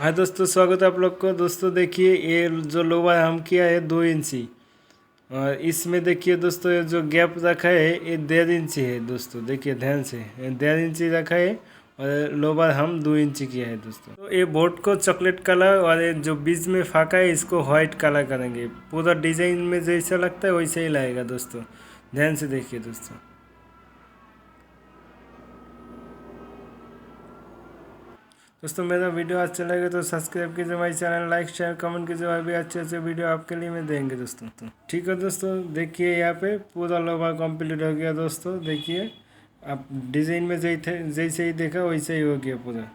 हाँ दोस्तों, स्वागत है आप लोग को। दोस्तों देखिए, ये जो लोहा हम किया है 2 इंची, और इसमें देखिए दोस्तों, ये जो गैप रखा है ये 1.5 इंची है। दोस्तों देखिए ध्यान से, 1.5 इंची रखा है और लोहा हम 2 इंची किया है। दोस्तों तो ये बोर्ड को चॉकलेट कलर और ये जो बीच में फाका है इसको व्हाइट कलर करेंगे। पूरा डिजाइन में जैसा लगता है वैसे ही लगेगा। दोस्तों ध्यान से देखिए। दोस्तों मेरा वीडियो अच्छा लगे तो सब्सक्राइब कीजिए हमारे चैनल, लाइक शेयर कमेंट कीजिए, और भी अच्छे अच्छे वीडियो आपके लिए मैं देंगे। दोस्तों ठीक है दोस्तों, देखिए यहाँ पे पूरा लोगो कंप्लीट हो गया। दोस्तों देखिए, आप डिज़ाइन में जैसे ही देखा वैसे ही हो गया पूरा।